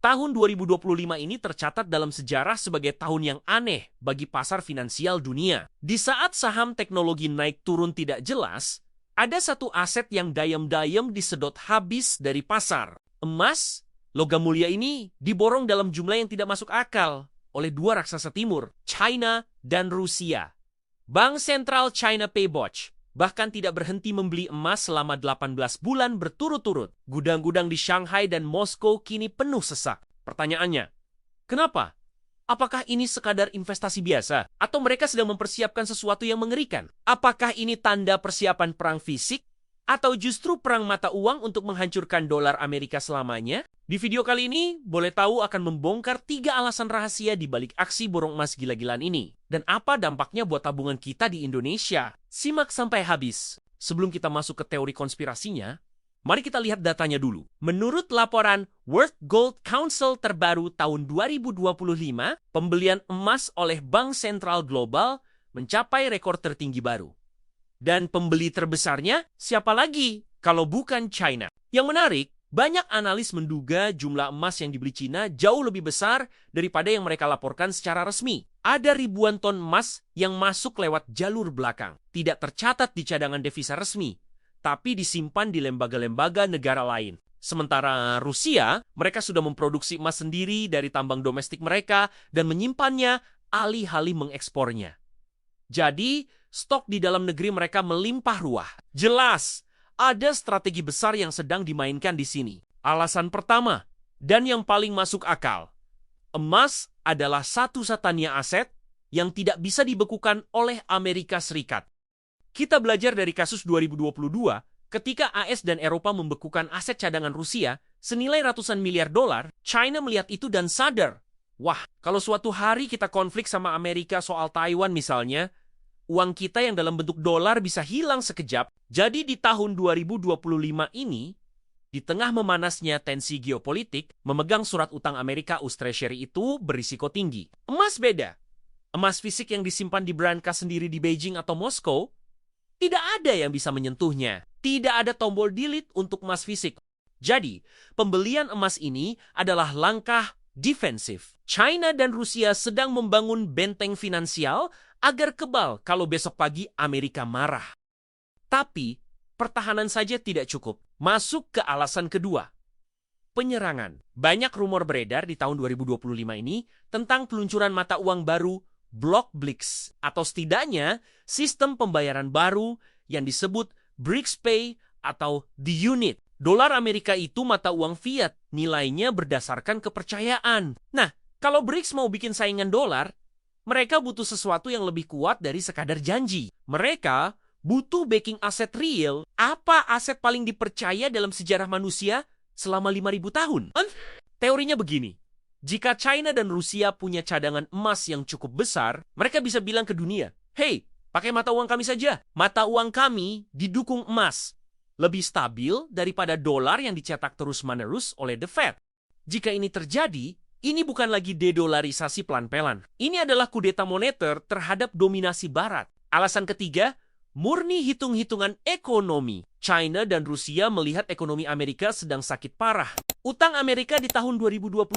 Tahun 2025 ini tercatat dalam sejarah sebagai tahun yang aneh bagi pasar finansial dunia. Di saat saham teknologi naik turun tidak jelas, ada satu aset yang dayam-dayam disedot habis dari pasar. Emas, logam mulia ini diborong dalam jumlah yang tidak masuk akal oleh dua raksasa timur, China dan Rusia. Bank Sentral China PBOC bahkan tidak berhenti membeli emas selama 18 bulan berturut-turut. Gudang-gudang di Shanghai dan Moskow kini penuh sesak. Pertanyaannya, kenapa? Apakah ini sekadar investasi biasa? Atau mereka sedang mempersiapkan sesuatu yang mengerikan? Apakah ini tanda persiapan perang fisik? Atau justru perang mata uang untuk menghancurkan dolar Amerika selamanya? Di video kali ini, boleh tahu akan membongkar 3 alasan rahasia di balik aksi borong emas gila-gilaan ini. Dan apa dampaknya buat tabungan kita di Indonesia? Simak sampai habis. Sebelum kita masuk ke teori konspirasinya, mari kita lihat datanya dulu. Menurut laporan World Gold Council terbaru tahun 2025, pembelian emas oleh Bank Sentral Global mencapai rekor tertinggi baru. Dan pembeli terbesarnya siapa lagi kalau bukan China? Yang menarik, banyak analis menduga jumlah emas yang dibeli China jauh lebih besar daripada yang mereka laporkan secara resmi. Ada ribuan ton emas yang masuk lewat jalur belakang. Tidak tercatat di cadangan devisa resmi, tapi disimpan di lembaga-lembaga negara lain. Sementara Rusia, mereka sudah memproduksi emas sendiri dari tambang domestik mereka dan menyimpannya alih-alih mengekspornya. Jadi, stok di dalam negeri mereka melimpah ruah. Jelas, ada strategi besar yang sedang dimainkan di sini. Alasan pertama, dan yang paling masuk akal, emas adalah satu-satunya aset yang tidak bisa dibekukan oleh Amerika Serikat. Kita belajar dari kasus 2022, ketika AS dan Eropa membekukan aset cadangan Rusia senilai ratusan miliar dolar, China melihat itu dan sadar, wah, kalau suatu hari kita konflik sama Amerika soal Taiwan misalnya, uang kita yang dalam bentuk dolar bisa hilang sekejap. Jadi di tahun 2025 ini, di tengah memanasnya tensi geopolitik, memegang surat utang Amerika US Treasury itu berisiko tinggi. Emas beda. Emas fisik yang disimpan di brankas sendiri di Beijing atau Moskow, tidak ada yang bisa menyentuhnya. Tidak ada tombol delete untuk emas fisik. Jadi, pembelian emas ini adalah langkah defensif. China dan Rusia sedang membangun benteng finansial agar kebal kalau besok pagi Amerika marah. Tapi, pertahanan saja tidak cukup. Masuk ke alasan kedua. Penyerangan. Banyak rumor beredar di tahun 2025 ini tentang peluncuran mata uang baru Block BLIX, atau setidaknya sistem pembayaran baru yang disebut BRICS Pay atau The Unit. Dolar Amerika itu mata uang fiat, nilainya berdasarkan kepercayaan. Nah, kalau BRICS mau bikin saingan dolar, mereka butuh sesuatu yang lebih kuat dari sekadar janji. Mereka butuh backing aset real. Apa aset paling dipercaya dalam sejarah manusia selama 5.000 tahun? Teorinya begini. Jika China dan Rusia punya cadangan emas yang cukup besar, mereka bisa bilang ke dunia, hey, pakai mata uang kami saja. Mata uang kami didukung emas. Lebih stabil daripada dolar yang dicetak terus-menerus oleh The Fed. Jika ini terjadi, ini bukan lagi dedolarisasi pelan-pelan. Ini adalah kudeta moneter terhadap dominasi Barat. Alasan ketiga, murni hitung-hitungan ekonomi. China dan Rusia melihat ekonomi Amerika sedang sakit parah. Utang Amerika di tahun 2025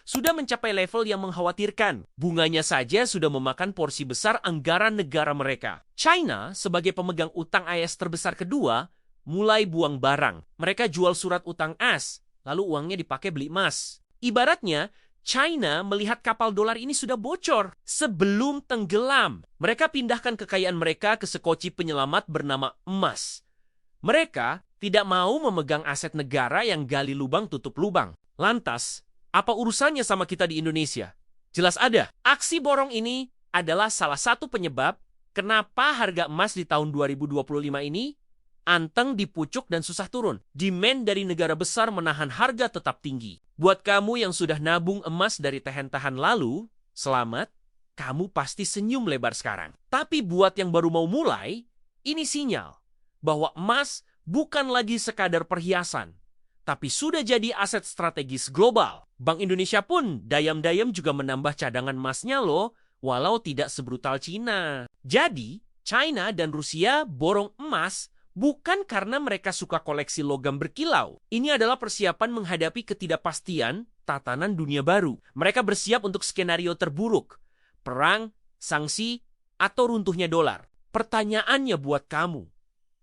sudah mencapai level yang mengkhawatirkan. Bunganya saja sudah memakan porsi besar anggaran negara mereka. China, sebagai pemegang utang AS terbesar kedua, mulai buang barang. Mereka jual surat utang AS, lalu uangnya dipakai beli emas. Ibaratnya, China melihat kapal dolar ini sudah bocor sebelum tenggelam. Mereka pindahkan kekayaan mereka ke sekoci penyelamat bernama emas. Mereka tidak mau memegang aset negara yang gali lubang tutup lubang. Lantas, apa urusannya sama kita di Indonesia? Jelas ada. Aksi borong ini adalah salah satu penyebab kenapa harga emas di tahun 2025 ini anteng, dipucuk, dan susah turun. Demand dari negara besar menahan harga tetap tinggi. Buat kamu yang sudah nabung emas dari tahan-tahan lalu, selamat, kamu pasti senyum lebar sekarang. Tapi buat yang baru mau mulai, ini sinyal bahwa emas bukan lagi sekadar perhiasan, tapi sudah jadi aset strategis global. Bank Indonesia pun dayam-dayam juga menambah cadangan emasnya loh, walau tidak sebrutal Cina. Jadi, China dan Rusia borong emas Bukan karena mereka suka koleksi logam berkilau. Ini adalah persiapan menghadapi ketidakpastian tatanan dunia baru. Mereka bersiap untuk skenario terburuk. Perang, sanksi, atau runtuhnya dolar. Pertanyaannya buat kamu.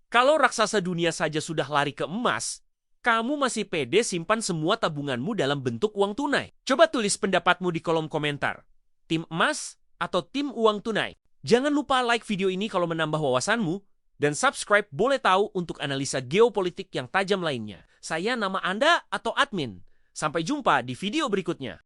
Kalau raksasa dunia saja sudah lari ke emas, kamu masih pede simpan semua tabunganmu dalam bentuk uang tunai? Coba tulis pendapatmu di kolom komentar. Tim emas atau tim uang tunai? Jangan lupa like video ini kalau menambah wawasanmu. Dan subscribe boleh tahu untuk analisa geopolitik yang tajam lainnya. Saya nama Anda atau admin. Sampai jumpa di video berikutnya.